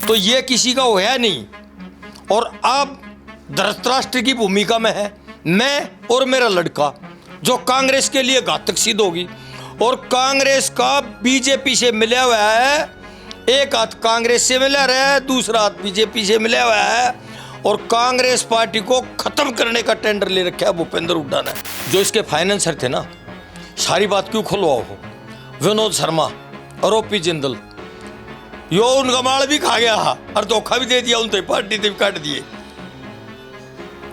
तो ये किसी का होया नहीं। और अब धृतराष्ट्र की भूमिका में है मैं और मेरा लड़का, जो कांग्रेस के लिए घातक सिद्ध होगी। और कांग्रेस का बीजेपी से मिला हुआ है, एक हाथ कांग्रेस से मिला रहा है, दूसरा हाथ बीजेपी से मिला हुआ है। और कांग्रेस पार्टी को खत्म करने का टेंडर ले रखा है भूपेंद्र हुड्डा ने। जो इसके फाइनेंसर थे ना, सारी बात क्यों खुलवाओ हो, विनोद शर्मा और ओपी जिंदल, यो उनका माल भी खा गया और धोखा भी दे दिया, उन तो पार्टी से भी काट दिए।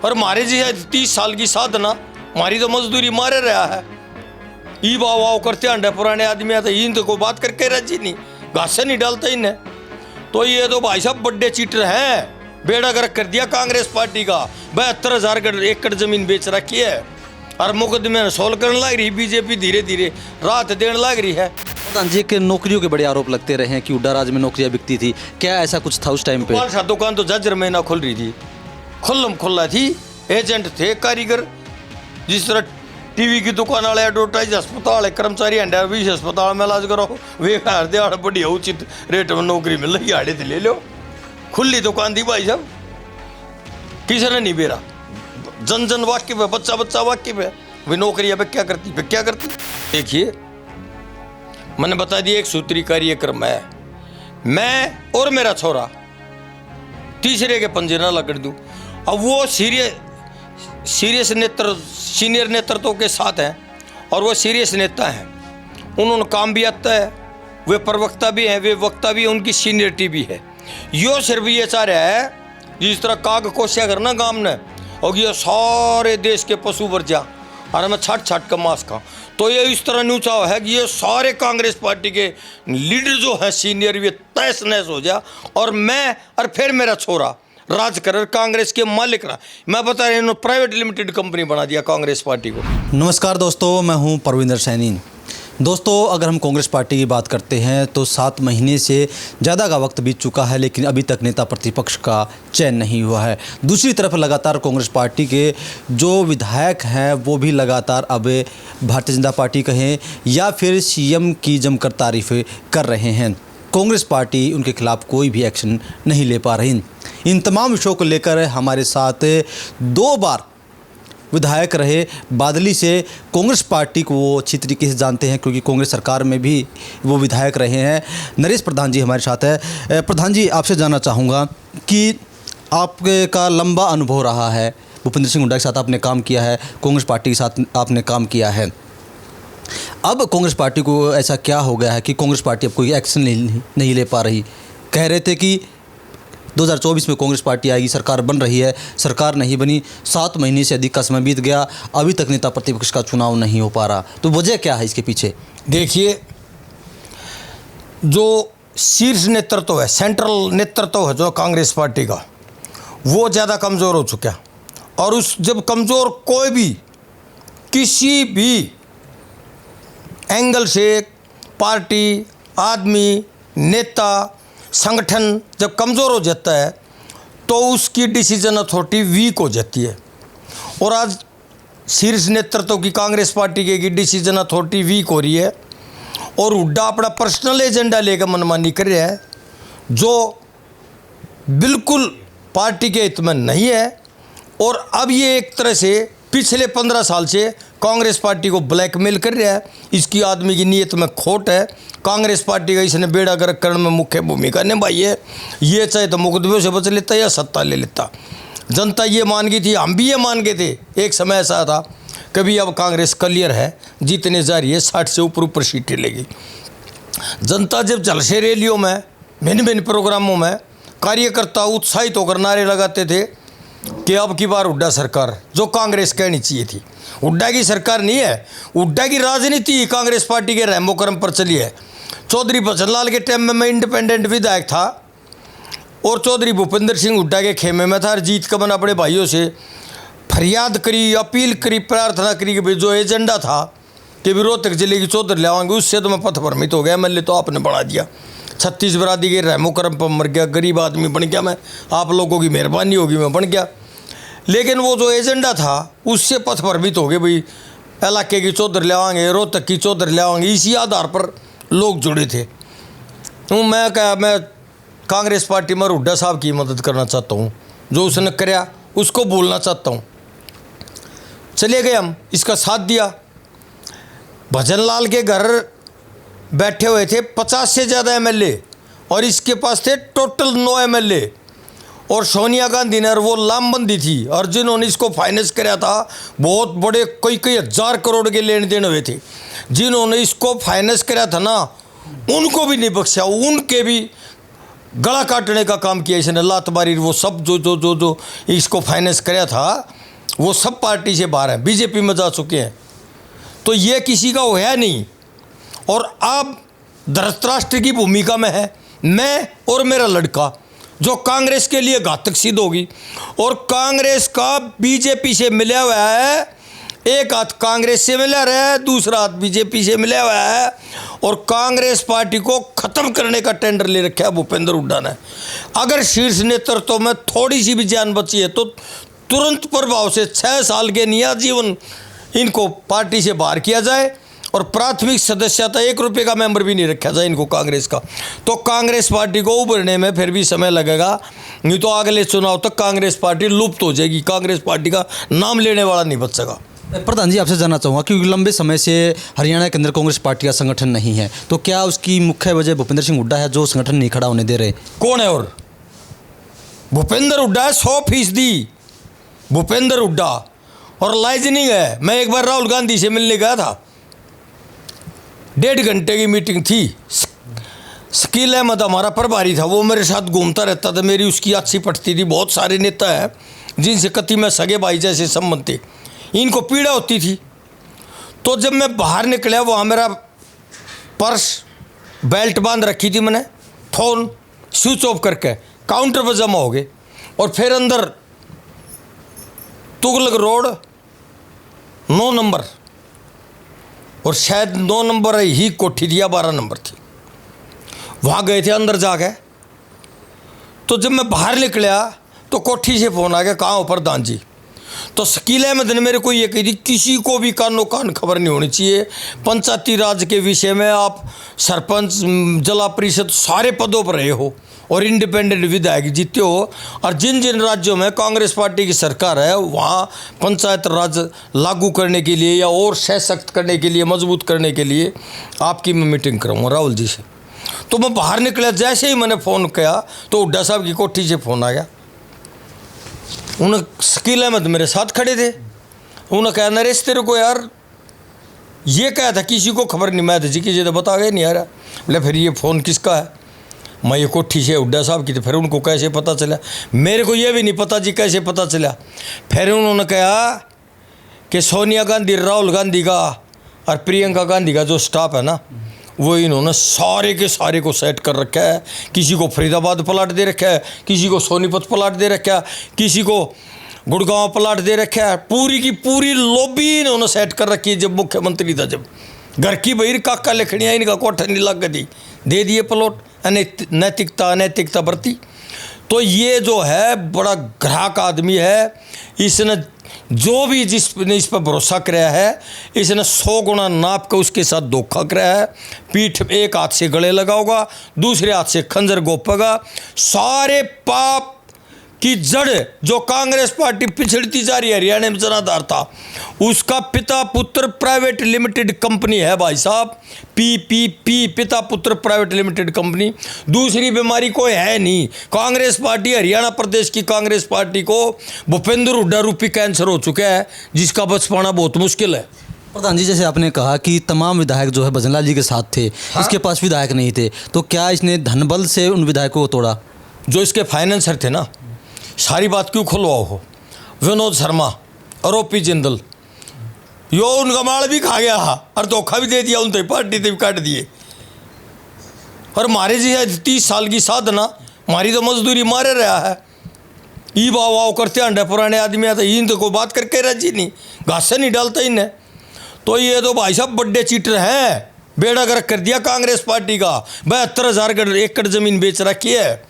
और मारे जी 30 साल की साधना, हमारी तो मजदूरी मारे रहा है। ई वाव वाव करते अंडे पुराने आदमी आते, इन तो कोई बात करके राजी नहीं, घासे नहीं डालता इन्हें। तो ये तो भाई साहब बड़े चीटर हैं, बेड़ा गर्क कर दिया कांग्रेस पार्टी का। 72,000 एकड़ जमीन बेच रखी है और मुकदमे सोल्व करने लग रही बीजेपी, धीरे धीरे राहत देने लग रही है। प्रधान जी के नौकरियों के बड़े आरोप लगते रहे हैं कि हुड्डा राज में नौकरियां बिकती थी, क्या ऐसा कुछ था उस टाइम पे? 5-7 दुकान तो जजर महीना खुल रही थी, खुल्लम खुल्ला थी। एजेंट थे, कारीगर, जिस तरह टीवी की दुकान वाले, एडवर्टाइज अस्पताल, कर्मचारी विश अस्पताल में इलाज करो, वे हर दिहाड़ बढ़िया उचित रेट में नौकरी मिल रही, आड़े तो ले लो। खुली दुकान थी भाई साहब, किसी ने नहीं बेरा। जन जन वाकिफ है, बच्चा बच्चा वाकिफ है, वे नौकरी अब क्या करती। देखिए, मैंने बता दिया एक सूत्री कार्यक्रम है, मैं और मेरा छोरा तीसरे के पंजे ना लगड़ दूं। अब वो सीरियस सीनियर नेतृत्व के साथ हैं और वो सीरियस नेता हैं, उन्होंने काम भी आता है, वे प्रवक्ता भी हैं, वे वक्ता भी हैं, उनकी सीनियरिटी भी है। यो सिर्फ ये चाह रहा है जिस तरह काग कोशिया करना गांव ने, और ये सारे देश के पशु वर्जा और मैं छाट का मांस खाऊं। तो ये इस तरह न्यू चाह है कि ये सारे कांग्रेस पार्टी के लीडर जो है सीनियर, ये तहस नहस हो जा और मैं और फिर मेरा छोरा राज कर कांग्रेस के मालिक रहा। मैं बता रहा हूँ, प्राइवेट लिमिटेड कंपनी बना दिया कांग्रेस पार्टी को। नमस्कार दोस्तों, मैं हूं परविंदर सैनी। दोस्तों, अगर हम कांग्रेस पार्टी की बात करते हैं तो 7 महीने से ज़्यादा का वक्त बीत चुका है, लेकिन अभी तक नेता प्रतिपक्ष का चयन नहीं हुआ है। दूसरी तरफ लगातार कांग्रेस पार्टी के जो विधायक हैं वो भी लगातार अब भारतीय जनता पार्टी कहें या फिर सीएम की जमकर तारीफ़ें कर रहे हैं। कांग्रेस पार्टी उनके खिलाफ कोई भी एक्शन नहीं ले पा रही। इन तमाम विषयों को लेकर हमारे साथ 2 बार विधायक रहे बादली से, कांग्रेस पार्टी को वो अच्छी तरीके से जानते हैं क्योंकि कांग्रेस सरकार में भी वो विधायक रहे हैं। नरेश प्रधान जी हमारे साथ है। प्रधान जी, आपसे जानना चाहूँगा कि आपके का लंबा अनुभव रहा है, भूपेंद्र सिंह हुड्डा के साथ आपने काम किया है, कांग्रेस पार्टी के साथ आपने काम किया है। अब कांग्रेस पार्टी को ऐसा क्या हो गया है कि कांग्रेस पार्टी अब कोई एक्शन नहीं ले पा रही? कह रहे थे कि 2024 में कांग्रेस पार्टी आएगी, सरकार बन रही है, सरकार नहीं बनी, 7 महीने से अधिक का समय बीत गया, अभी तक नेता प्रतिपक्ष का चुनाव नहीं हो पा रहा। तो वजह क्या है इसके पीछे? देखिए, जो शीर्ष नेतृत्व है, सेंट्रल नेतृत्व है जो कांग्रेस पार्टी का, वो ज़्यादा कमज़ोर हो चुका। और उस जब कमज़ोर कोई भी किसी भी एंगल से पार्टी, आदमी, नेता, संगठन जब कमज़ोर हो जाता है तो उसकी डिसीजन अथॉरिटी वीक हो जाती है। और आज शीर्ष नेतृत्व की कांग्रेस पार्टी की डिसीजन अथॉरिटी वीक हो रही है और हुड्डा अपना पर्सनल एजेंडा लेकर मनमानी कर रहा है, जो बिल्कुल पार्टी के हित में नहीं है। और अब ये एक तरह से पिछले 15 साल से कांग्रेस पार्टी को ब्लैकमेल कर रहा है। इसकी आदमी की नीयत में खोट है। कांग्रेस पार्टी का इसने बेड़ा गर्क करने में मुख्य भूमिका निभाई है। ये चाहे तो मुकदमे से बच लेता या सत्ता ले लेता। जनता ये मान गई थी, हम भी ये मान गए थे। एक समय ऐसा था कभी अब कांग्रेस क्लियर है, जीतने जा रही है, 60 से ऊपर सीटें लेगी। जनता जब जलसे रैलियों में, भिन्न भिन्न प्रोग्रामों में कार्यकर्ता उत्साहित होकर नारे लगाते थे कि अब की बार हुड्डा सरकार, जो कांग्रेस कहनी चाहिए थी। हुड्डा की सरकार नहीं है, हुड्डा की राजनीति कांग्रेस पार्टी के रहमो करम पर चली है। चौधरी बचनलाल के टाइम में मैं इंडिपेंडेंट विधायक था और चौधरी भूपेंद्र सिंह हुड्डा के खेमे में था। और जीत कमन अपने भाइयों से फरियाद करी, अपील करी, प्रार्थना करी कि भाई जो एजेंडा था कि रोहतक जिले की चौधरी ले आएंगे, उससे तो मैं पथभ्रमित हो गया। मैंने तो आपने बढ़ा दिया, 36 बरादी के रहमो करम पर मर गया, गरीब आदमी बन गया मैं, आप लोगों की मेहरबानी होगी मैं बन गया। लेकिन वो जो एजेंडा था उससे पथभ्रमित हो गए, भाई इलाके की चौधरी ले आएंगे, रोहतक की चौधरी ले आएंगे, इसी आधार पर लोग जुड़े थे। तो मैं कांग्रेस पार्टी में हुड्डा साहब की मदद करना चाहता हूँ, जो उसने कराया उसको बोलना चाहता हूँ। चले गए हम, इसका साथ दिया। भजन लाल के घर बैठे हुए थे 50 से ज़्यादा एमएलए और इसके पास थे टोटल 9 एमएलए, और सोनिया गांधी ने वो लामबंदी थी, और जिन्होंने इसको फाइनेंस कराया था बहुत बड़े कई कई हज़ार करोड़ के लेन देन हुए थे, जिन्होंने इसको फाइनेंस कराया था ना उनको भी नहीं बख्शा, उनके भी गला काटने का काम किया इसने, लात मारी। वो सब जो जो जो जो इसको फाइनेंस कराया था वो सब पार्टी से बाहर हैं, बीजेपी में जा चुके हैं। तो ये किसी का होया नहीं, और अब धृतराष्ट्र की भूमिका में है मैं और मेरा लड़का, जो कांग्रेस के लिए घातक सिद्ध होगी। और कांग्रेस का बीजेपी से मिला हुआ है, एक हाथ कांग्रेस से मिला रहा है, दूसरा हाथ बीजेपी से मिला हुआ है, और कांग्रेस पार्टी को खत्म करने का टेंडर ले रखा है भूपेंद्र हुड्डा ने। अगर शीर्ष नेतृत्व में थोड़ी सी भी जान बची है तो तुरंत प्रभाव से 6 साल के नियाजीवन इनको पार्टी से बाहर किया जाए, और प्राथमिक सदस्यता 1 रुपये का मेंबर भी नहीं रखा जाए इनको कांग्रेस का। तो कांग्रेस पार्टी को उभरने में फिर भी समय लगेगा, नहीं तो अगले चुनाव तक कांग्रेस पार्टी लुप्त हो जाएगी, कांग्रेस पार्टी का नाम लेने वाला नहीं बच सका। प्रधान जी, आपसे जानना चाहूँगा क्योंकि लंबे समय से हरियाणा के अंदर कांग्रेस पार्टी का संगठन नहीं है, तो क्या उसकी मुख्य वजह भूपेंद्र सिंह हुड्डा है जो संगठन नहीं खड़ा होने दे रहे? कौन है? और भूपेंद्र हुड्डा है, 100% भूपेंद्र हुड्डा, और लाइजनिंग है। मैं एक बार राहुल गांधी से मिलने गया था, 1.5 घंटे की मीटिंग थी। शकील अहमद हमारा प्रभारी था, वो मेरे साथ घूमता रहता था, मेरी उसकी अच्छी पटती थी। बहुत सारे नेता हैं जिनसे कति में सगे भाई जैसे संबंध थे, इनको पीड़ा होती थी। तो जब मैं बाहर निकला, वहाँ मेरा पर्स बेल्ट बांध रखी थी मैंने, फ़ोन स्विच ऑफ करके काउंटर पर जमा हो गए, और फिर अंदर तुगलक रोड 9 नंबर, और शायद 9 नंबर ही कोठी थी या 12 नंबर थी, वहाँ गए थे अंदर जाके। तो जब मैं बाहर निकला तो कोठी से फ़ोन आ गया, कहाँ हो प्रधान जी? तो शकील अहमद ने मेरे को ये कही थी, किसी को भी कानो कान खबर नहीं होनी चाहिए पंचायती राज के विषय में। आप सरपंच, जिला परिषद सारे पदों पर रहे हो और इंडिपेंडेंट विधायक जीते हो, और जिन जिन राज्यों में कांग्रेस पार्टी की सरकार है वहाँ पंचायत राज लागू करने के लिए या और सशक्त करने के लिए, मजबूत करने के लिए आपकी मैं मीटिंग कराऊंगा राहुल जी से। तो मैं बाहर निकला, जैसे ही मैंने फ़ोन किया तो हुड्डा साहब की कोठी से फ़ोन आ गया। उन्हें शकील अहमद मेरे साथ खड़े थे, उन्होंने कहा नरेश तेरे को यार ये कहा था किसी को खबर नहीं, मैं तो जी की तो बता गए नहीं आ रहा। बोले फिर ये फ़ोन किसका है? मैं ये कोठी से हुड्डा साहब की थी। फिर उनको कैसे पता चला? मेरे को ये भी नहीं पता जी कैसे पता चला। फिर उन्होंने कहा कि सोनिया गांधी, राहुल गांधी का और प्रियंका गांधी का जो स्टाफ है ना, वो इन्होंने सारे के सारे को सेट कर रखा है। किसी को फरीदाबाद प्लाट दे रखा है, किसी को सोनीपत प्लाट दे रखा है, किसी को गुड़गांव प्लाट दे रखा है। पूरी की पूरी लॉबी इन्होंने सेट कर रखी है। जब मुख्यमंत्री था, जब घर की बहिर काका लिखनिया इनका कोठा नहीं लग गई, दे दिए प्लॉट, नैतिकता अनैतिकता बरती। तो ये जो है बड़ा ग्राहक आदमी है, इसने जो भी जिसने इस पर भरोसा कराया है, इसने 100 गुना नाप कर उसके साथ धोखा कराया है। पीठ एक हाथ से गले लगाओगा, दूसरे हाथ से खंजर गोपेगा। सारे पाप की जड़ जो कांग्रेस पार्टी पिछड़ती जा रही है, हरियाणा में जनाधार था, उसका पिता पुत्र प्राइवेट लिमिटेड कंपनी है भाई साहब, PPP, पिता पुत्र प्राइवेट लिमिटेड कंपनी। दूसरी बीमारी कोई है नहीं। कांग्रेस पार्टी, हरियाणा प्रदेश की कांग्रेस पार्टी को भूपेंद्र हुड्डा रूपी कैंसर हो चुका है, जिसका बच पाना बहुत मुश्किल है। प्रधान जी, जैसे आपने कहा कि तमाम विधायक जो है भजनलाल जी के साथ थे, हाँ? इसके पास विधायक नहीं थे, तो क्या इसने धनबल से उन विधायकों को तोड़ा? जो इसके फाइनेंसर थे ना, सारी बात क्यों खुलवाओ हो? विनोद शर्मा और OP जिंदल, यो उनका माल भी खा गया और धोखा भी दे दिया, उन तो पार्टी से भी काट दिए। और मारे जी है 30 साल की साधना, हमारी तो मजदूरी मारे रहा है। ई वाव वाव करते अंडे पुराने आदमी आते, इन तो कोई बात करके राजी नहीं, घास से नहीं डालता इन्हें। तो ये तो भाई साहब बड्डे चीटर हैं, बेड़ा गर्क कर दिया कांग्रेस पार्टी का। 72,000 एकड़ जमीन बेच रखी है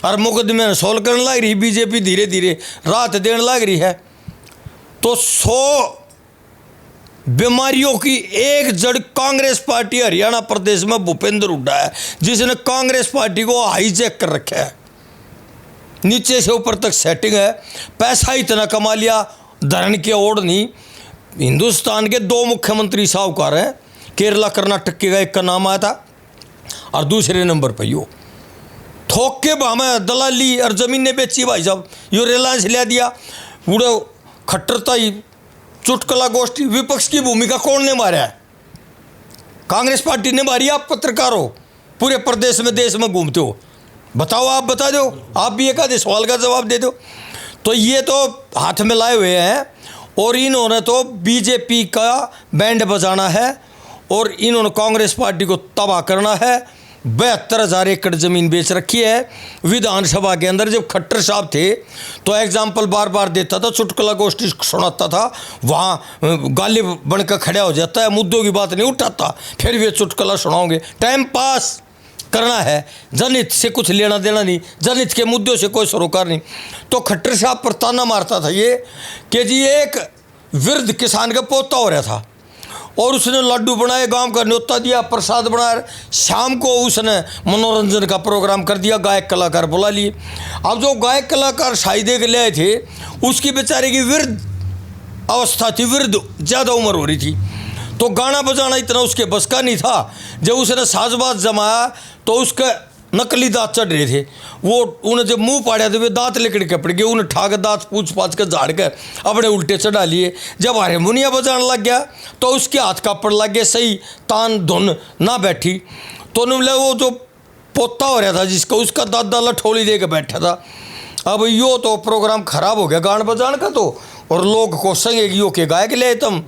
और मुकदमे सोल्व करने लग रही बीजेपी, धीरे धीरे राहत देने लग रही है। तो 100 बीमारियों की एक जड़ कांग्रेस पार्टी हरियाणा प्रदेश में भूपेंद्र हुड्डा है, जिसने कांग्रेस पार्टी को हाईजैक कर रखा है। नीचे से ऊपर तक सेटिंग है, पैसा इतना कमा लिया, धरण की ओर नहीं। हिंदुस्तान के 2 मुख्यमंत्री साहूकार हैं, केरला कर्नाटक के, एक का नाम आया था और दूसरे नंबर पर यो थोक के भाव में दलाली और ज़मीनें बेची भाई साहब। यो रिलायंस ले दिया, बूढ़े खट्टरता ही चुटकुला गोष्ठी। विपक्ष की भूमिका कौन ने मारा है? कांग्रेस पार्टी ने मारी। आप पत्रकार हो, पूरे प्रदेश में देश में घूमते हो, बताओ, आप बता दो, आप भी एक आधे सवाल का जवाब दे दो। तो ये तो हाथ में लाए हुए हैं और इन्होंने तो बीजेपी का बैंड बजाना है और इन्होंने कांग्रेस पार्टी को तबाह करना है। 72,000 एकड़ ज़मीन बेच रखी है। विधानसभा के अंदर जब खट्टर साहब थे तो एग्जाम्पल बार बार देता था, चुटकुला गोष्ठी सुनाता था, वहाँ गाली बनकर खड़ा हो जाता है, मुद्दों की बात नहीं उठाता, फिर वे चुटकुला सुनाओगे। टाइम पास करना है, जनहित से कुछ लेना देना नहीं, जनहित के मुद्दों से कोई सरोकार नहीं। तो खट्टर साहब पर ताना मारता था ये कि जी एक वृद्ध किसान का पोता हो रहा था और उसने लड्डू बनाए, गांव का न्योता दिया, प्रसाद बनाया। शाम को उसने मनोरंजन का प्रोग्राम कर दिया, गायक कलाकार बुला लिए। अब जो गायक कलाकार शाही दे के ले आए थे, उसकी बेचारे की वृद्ध अवस्था थी, वृद्ध ज़्यादा उम्र हो रही थी, तो गाना बजाना इतना उसके बस का नहीं था। जब उसने साजबाज जमाया तो उसके नकली दांत चढ़ रहे थे, वो उन्हें जब मुंह पाड़ा तो वे दांत लेकर के पड़ गए, उन्हें ठाक दांत पूछ पाछ कर झाड़ कर अपने उल्टे चढ़ा लिए। जब हारमोनिया बजाने लग गया तो उसके हाथ कापड़ लग गए, सही तान धुन ना बैठी। तो उन्होंने वो जो पोता हो रहा था जिसका, उसका दादा लठोली दे के बैठा था। अब यो तो प्रोग्राम खराब हो गया गान बजान का तो, और लोग को संगे यो के गायक ले तुम,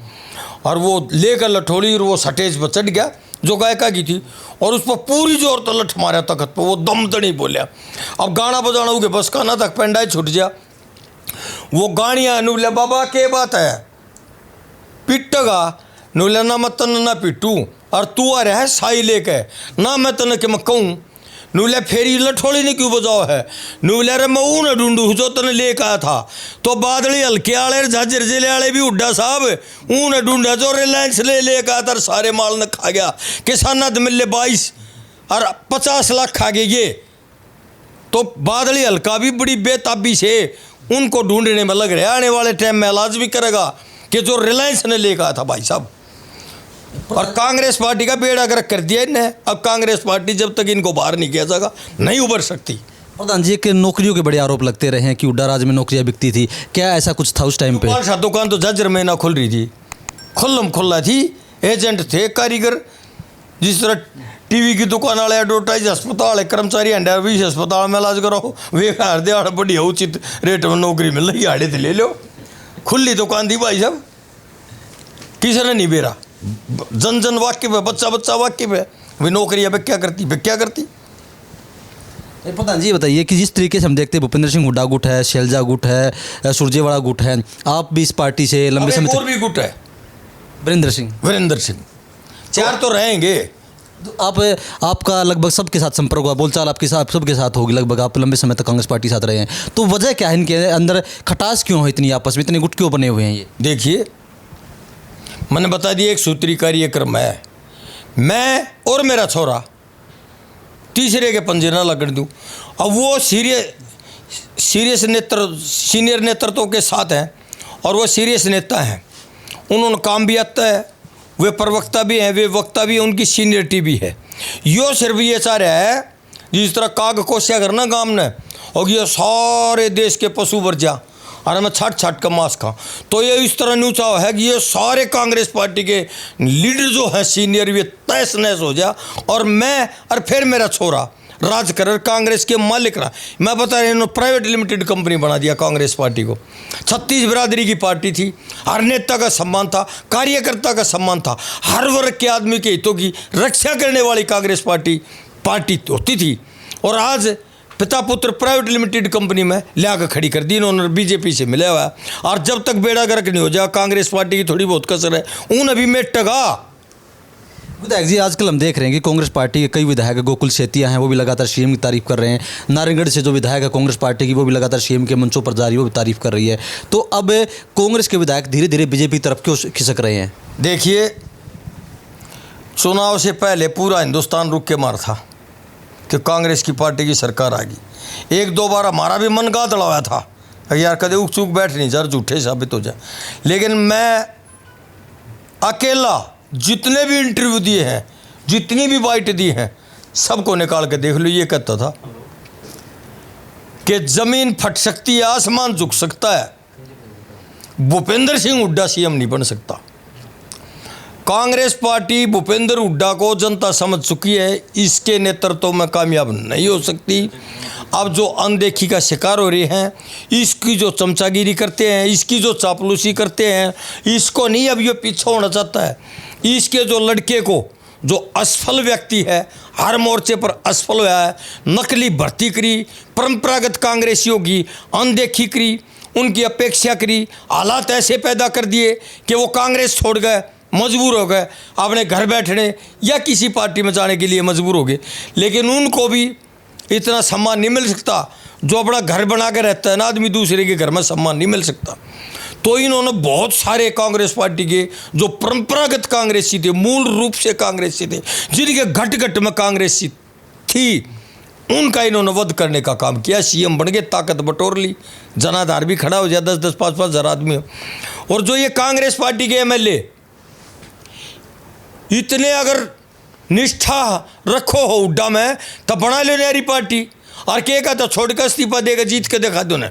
और वो लेकर लठोली और वो सटेज पर चढ़ गया जो गायिका की थी, और उस पर पूरी जोर तो लठ मारा तखत पर, वो दम तड़ी बोलिया। अब गाना बजाना उनके बस का ना तक पेंडाई छूट गया। वो गाड़ियाँ नुले बाबा के बात है पिटगा नुले ना मैं तन ना पिटू, और तू आ रहा है साई लेके ना मैं तन के मैं कहूँ नूले फेरी लठोली ने क्यों बजाओ है, नूले रे मैं ऊन ढूंढू जो तने लेकर आया था। तो बादली हल्के आले झाजर जिले वाले भी हुड्डा साहब ऊन ढूंढा जो रिलायंस लेकर आया था, सारे माल ने खा गया। किसाना तो मिले 22 और 50 लाख खा गए ये। तो बादली हल्का भी बड़ी बेताबी से उनको ढूंढने में लग रहा है, आने वाले टाइम में इलाज भी करेगा कि जो रिलायंस ने लेकर आया था भाई साहब। और कांग्रेस पार्टी का बेड़ा गर्क कर दिया इन्हें। अब कांग्रेस पार्टी जब तक इनको बाहर नहीं किया जाएगा नहीं उभर सकती। प्रधान जी, एक नौकरियों के बड़े आरोप लगते रहे हैं कि हुड्डा राज में नौकरियां बिकती थी, क्या ऐसा कुछ था उस टाइम पे? दुकान तो जजर में ना खुल रही थी, खुल्लम खुल्ला थी। एजेंट थे, कारीगर, जिस तरह टीवी की दुकान वाले, एडवर्टाइज अस्पताल है, कर्मचारी एंडरविश अस्पताल में इलाज करो, वे हार दे बढ़िया उचित रेट में नौकरी मिल रही, आड़े थे ले लो। खुली दुकान थी भाई साहब, किसी ने नहीं बेरा। जन जन वाकिफ है, बच्चा बच्चा वाकिफ है, वे नौकरी अब क्या करती क्या करती। प्रधान जी बताइए कि जिस तरीके से हम देखते हैं भूपेंद्र सिंह हुड्डा गुट है, शैलजा गुट है, सुरजेवाड़ा गुट है, आप भी इस पार्टी से लंबे समय और भी गुट है, वीरेंद्र सिंह 4 तो रहेंगे। आपका लगभग सबके साथ संपर्क हुआ, बोलचाल आपके साथ सबके साथ होगी लगभग, आप लंबे समय तक कांग्रेस पार्टी के साथ रहे हैं, तो वजह क्या है इनके अंदर खटास क्यों है इतनी, आपस में इतने गुट क्यों बने हुए हैं? ये देखिए, मैंने बता दिया एक सूत्री कार्यक्रम है, मैं और मेरा छोरा तीसरे के पंजे ना लगने दूँ। अब वो सीरियस सीनियर नेतृत्व के साथ हैं और वो सीरियस नेता हैं, उन्होंने काम भी आता है, वे प्रवक्ता भी हैं, वे वक्ता भी हैं, उनकी सीनियरिटी भी है। यो सिर्फ ये चाह रहा है जिस तरह काग कोशिया करना गांव ने, और ये सारे देश के पशु वर्जा और मैं छाट छाट का मांस खा, तो ये इस तरह न्यूचा है कि ये सारे कांग्रेस पार्टी के लीडर जो हैं सीनियर, ये तहस नहस हो जा, और मैं और फिर मेरा छोरा राज कर कांग्रेस के मालिक रहा। मैं बता रहा हूँ, प्राइवेट लिमिटेड कंपनी बना दिया कांग्रेस पार्टी को। 36 बिरादरी की पार्टी थी, हर नेता का सम्मान था, कार्यकर्ता का सम्मान था, हर वर्ग के आदमी के हितों की रक्षा करने वाली कांग्रेस पार्टी होती थी। और आज पिता पुत्र प्राइवेट लिमिटेड कंपनी में ले आकर खड़ी कर दी इन्होंने, बीजेपी से मिला हुआ है। और जब तक बेड़ा गर्क नहीं हो जाए कांग्रेस पार्टी की थोड़ी बहुत कसर है, उन अभी में टगा विधायक जी, आजकल हम देख रहे हैं कि कांग्रेस पार्टी के कई विधायक, गोकुल सेतिया हैं, वो भी लगातार सीएम की तारीफ कर रहे हैं। नारायणगढ़ से जो विधायक है कांग्रेस पार्टी की, वो भी लगातार सीएम के मंचों पर जा रही है, वो भी तारीफ कर रही है। तो अब कांग्रेस के विधायक धीरे धीरे बीजेपी की तरफ क्यों खिसक रहे हैं? देखिए, चुनाव से पहले पूरा हिंदुस्तान रुक के मार था कि कांग्रेस की पार्टी की सरकार आ गई। एक दो बार हमारा भी मन गाद लड़ाया था, यार कदे उक चूक बैठ नहीं जरा झूठे साबित हो जाए। लेकिन मैं अकेला जितने भी इंटरव्यू दिए हैं, जितनी भी बाइट दी हैं, सबको निकाल के देख लो, ये कहता था कि जमीन फट सकती है, आसमान झुक सकता है, भूपेंद्र सिंह हुड्डा सीएम नहीं बन सकता। कांग्रेस पार्टी भूपेंद्र हुड्डा को जनता समझ चुकी है, इसके नेतृत्व में कामयाब नहीं हो सकती। अब जो अनदेखी का शिकार हो रहे हैं, इसकी जो चमचागिरी करते हैं, इसकी जो चापलूसी करते हैं, इसको नहीं अब ये पीछे होना चाहता है। इसके जो लड़के को, जो असफल व्यक्ति है, हर मोर्चे पर असफल हुआ है, नकली भर्ती करी, परंपरागत कांग्रेसियों की अनदेखी करी, उनकी अपेक्षा करी, हालात ऐसे पैदा कर दिए कि वो कांग्रेस छोड़ गए, मजबूर हो गए अपने घर बैठने या किसी पार्टी में जाने के लिए मजबूर हो गए। लेकिन उनको भी इतना सम्मान नहीं मिल सकता जो अपना घर बना के रहता है ना आदमी, दूसरे के घर में सम्मान नहीं मिल सकता। तो इन्होंने बहुत सारे कांग्रेस पार्टी के जो परंपरागत कांग्रेसी थे, मूल रूप से कांग्रेसी थे, जिनके घट घट में कांग्रेसी थी, उनका इन्होंने वध करने का काम किया। सीएम बन गए, ताकत बटोर ली, जनाधार भी खड़ा हो जाए, 10-10, 5-5 हज़ार आदमी हो। और जो ये कांग्रेस पार्टी के एमएलए इतने अगर निष्ठा रखो हो हुड्डा में, तब बना लो नई पार्टी। और के का तो छोड़ कर इस्तीफा देगा, जीत के दिखा दो ना।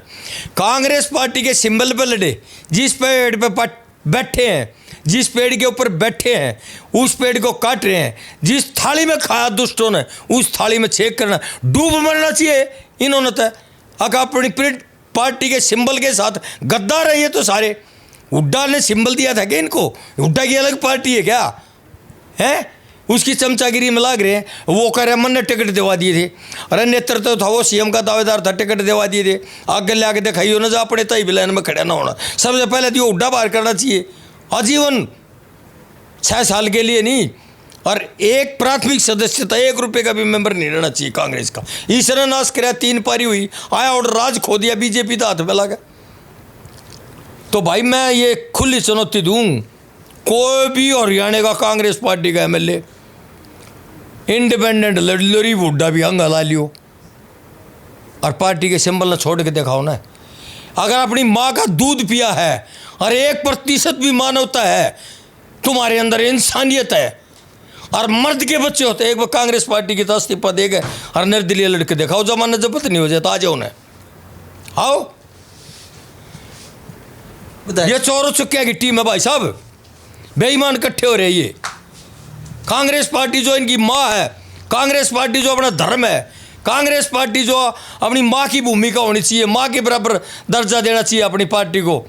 कांग्रेस पार्टी के सिंबल पर लड़े, जिस पेड़ पे बैठे हैं, जिस पेड़ के ऊपर बैठे हैं, उस पेड़ को काट रहे हैं, जिस थाली में खाया दुष्टों ने, उस थाली में छेक करना, डूब मरना चाहिए इन्होंने। तो अगर अपनी पार्टी के सिंबल के साथ गद्दार है ये तो सारे। हुड्डा ने सिंबल दिया था क्या इनको? हुड्डा की अलग पार्टी है क्या है? उसकी चमचागिरी में लाग रहे हैं। वो कह रहे मन ने टिकट दिवा दिए थे, अरे नेतृत्व था वो, सीएम का दावेदार था, टिकट दिवा दिए थे। आगे ले आके दिखाइए ना, जा अपने तय बिलान में खड़ा ना होना। सबसे पहले तो हुड्डा बाहर करना चाहिए, आजीवन 6 साल के लिए नहीं। और एक प्राथमिक सदस्यता, 1 रुपये का भी मेंबर नहीं रहना चाहिए कांग्रेस का। ईश्वर नाश कराया, 3 पारी हुई, आया और राज खो दिया, बीजेपी का हाथ में लगा। तो भाई मैं ये खुली चुनौती दूँ, कोई भी हरियाणा का कांग्रेस पार्टी का एमएलए इंडिपेंडेंट लड़ी, हुड्डा भी अंग हला लियो और पार्टी के सिंबल ने छोड़ के दिखाओ ना। अगर अपनी माँ का दूध पिया है और 1% भी मानवता है, तुम्हारे अंदर इंसानियत है, और मर्द के बच्चे होते हैं, एक बार कांग्रेस पार्टी की तो इस्तीफा दे गए और निर्दलीय लड़के दिखाओ, जमाना जब्त नहीं हो जाता, आ जाओ ना, आओ। ये चोरों चुक्किया की टीम है भाई साहब, बेईमान इकट्ठे हो रहे। ये कांग्रेस पार्टी जो इनकी माँ है, कांग्रेस पार्टी जो अपना धर्म है, कांग्रेस पार्टी जो अपनी माँ की भूमिका होनी चाहिए, माँ के बराबर दर्जा देना चाहिए अपनी पार्टी को,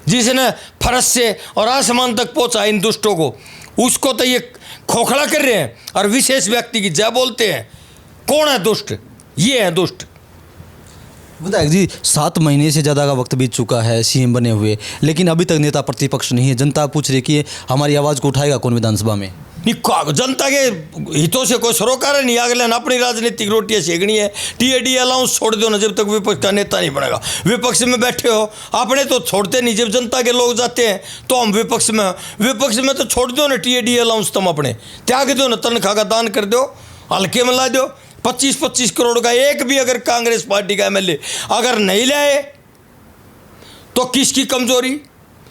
जिसने फरज से और आसमान तक पहुँचा इन दुष्टों को, उसको तो ये खोखला कर रहे हैं और विशेष व्यक्ति की जय बोलते हैं। कौन है दुष्ट? ये है दुष्ट। विधायक जी, 7 महीने से ज़्यादा का वक्त बीत चुका है सीएम बने हुए, लेकिन अभी तक नेता प्रतिपक्ष नहीं है। जनता पूछ रही है कि हमारी आवाज़ को उठाएगा कौन विधानसभा में? जनता के हितों से कोई सरोकार नहीं। अगले ना अपनी राजनीतिक रोटियाँ सेकनी है, टीएडी अलाउंस छोड़ दो ना, जब तक विपक्ष का नेता नहीं बनेगा। विपक्ष में बैठे हो, अपने तो छोड़ते नहीं, जब जनता के लोग जाते हैं तो हम विपक्ष में तो छोड़ दो ना टीएडी अलाउंस, तुम अपने त्याग दो ना, तनख्वाह का दान कर दो, हल्के में ला दो। 25-25 करोड़ का एक भी अगर कांग्रेस पार्टी का एमएलए अगर नहीं लाए तो किसकी कमजोरी,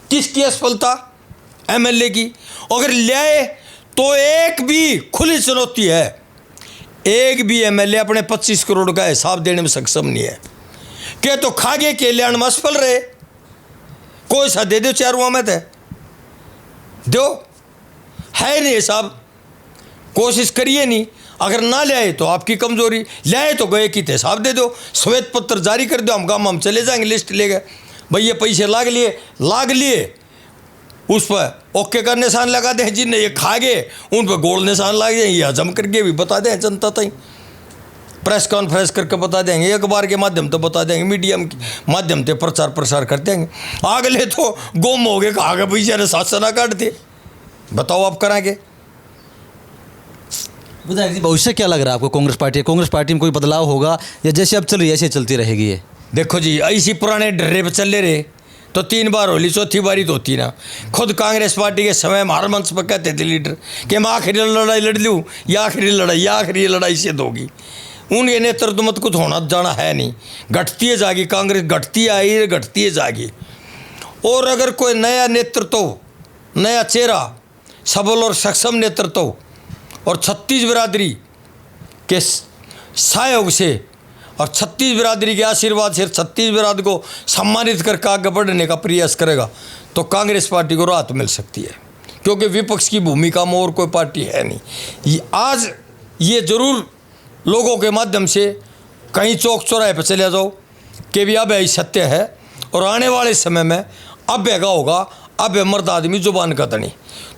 किसकी असफलता? एमएलए की। अगर लाए तो एक भी, खुली चुनौती है, एक भी एमएलए अपने 25 करोड़ का हिसाब देने में सक्षम नहीं है। क्या तो खागे के कल्याण में असफल रहे, कोई सा दे दो, 4 में थे दो, है नहीं हिसाब, कोशिश करिए नहीं। अगर ना ले आए तो आपकी कमजोरी, ले आए तो गए कि हिसाब दे दो, श्वेत पत्र जारी कर दो, हम गाँव हम चले जाएंगे, लिस्ट ले गए भाई, ये पैसे लाग लिए, उस पर ओके का निशान लगा दें, जिनने ये खा गए उन पर गोल निशान लग जाए, ये हजम करके भी बता दें जनता तक, प्रेस कॉन्फ्रेंस करके बता देंगे, अखबार के माध्यम तो बता देंगे, मीडियम के माध्यम से प्रचार प्रसार कर देंगे। अगले तो गुम हो गए, कहा गए पैसे ने 7 ना काट दे, बताओ आप कराएंगे? विधायक जी, भविष्य क्या लग रहा है आपको कांग्रेस पार्टी में कोई बदलाव होगा या जैसे अब चल रही है ऐसे चलती रहेगी ये? देखो जी, ऐसी पुराने ढर्रे पे चले रहे तो 3 बार होली, चौथी बारी तो होती ना। खुद कांग्रेस पार्टी के समय में हर मंच पर कहते थे लीडर कि मैं आखिरी लड़ाई लड़ लूँ, या आखिरी लड़ाई से दोगी। उनके नेतृत्व मत कुछ होना जाना है नहीं, घटती है जागी कांग्रेस, घटती आई घटती है जागी। और अगर कोई नया नेतृत्व, नया चेहरा, सबल और सक्षम नेतृत्व और 36 बिरादरी के सहयोग से और 36 बिरादरी के आशीर्वाद से 36 बिरादरी को सम्मानित करके आगे बढ़ने का प्रयास करेगा तो कांग्रेस पार्टी को राहत मिल सकती है, क्योंकि विपक्ष की भूमिका में और कोई पार्टी है नहीं। आज ये जरूर लोगों के माध्यम से कहीं चौक चौराहे पर चले जाओ कि भी अब यही सत्य है और आने वाले समय में अब का होगा, अब है मर्द आदमी जुबान का धनी।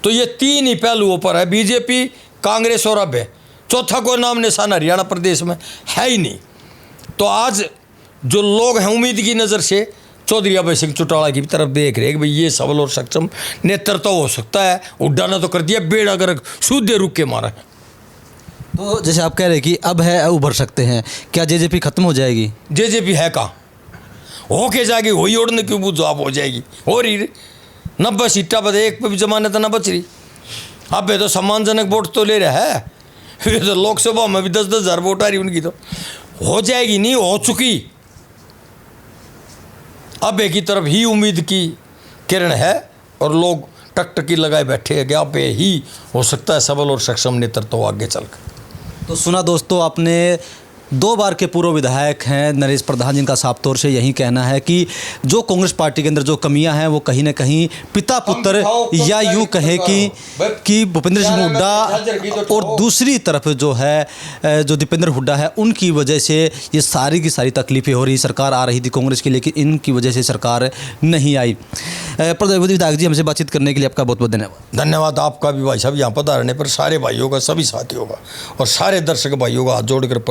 तो ये 3 ही पहलुओं पर है, बीजेपी, कांग्रेस और अब है। चौथा कोई नाम निशान हरियाणा प्रदेश में है ही नहीं। तो आज जो लोग हैं उम्मीद की नज़र से चौधरी अभय सिंह चौटाला की तरफ देख रहे हैं कि भाई ये सबल और सक्षम नेतृत्व हो सकता है। उड्डाना तो कर दिया, बेड़ अगर सूधे रुक के मारा है। तो जैसे आप कह रहे हैं कि अब है उभर सकते हैं, क्या जेजेपी खत्म हो जाएगी? जेजेपी है कहाँ, हो के जाएगी, हो ही ओढ़ने की बुझ आप हो जाएगी। हो रही 90 सीटा पर एक पे भी जमानत ना बच रही। अब ये तो सम्मानजनक वोट तो ले रहा है, फिर तो लोकसभा में भी 10-10 हज़ार वोट आ रही उनकी, तो हो जाएगी नहीं, हो चुकी। अब एक ही तरफ ही उम्मीद की किरण है और लोग टकटकी लगाए बैठे हैं कि अब ही हो सकता है सबल और सक्षम नेतृत्व आगे चलकर। तो सुना दोस्तों, आपने 2 बार के पूर्व विधायक हैं नरेश प्रधान, जिनका साफ तौर से यही कहना है कि जो कांग्रेस पार्टी के अंदर जो कमियां हैं वो कहीं ना कहीं पिता पुत्र या यूं कहें कि भूपेंद्र सिंह हुड्डा और दूसरी तरफ जो है जो दीपेंद्र हुड्डा है उनकी वजह से ये सारी की सारी तकलीफें हो रही। सरकार आ रही थी कांग्रेस की, लेकिन इनकी वजह से सरकार नहीं आई। विधायक जी, हमसे बातचीत करने के लिए आपका बहुत बहुत धन्यवाद। धन्यवाद आपका भी भाई साहब, यहाँ पधारने पर सारे भाइयों का, सभी साथियों का और सारे दर्शक भाइयों का हाथ जोड़कर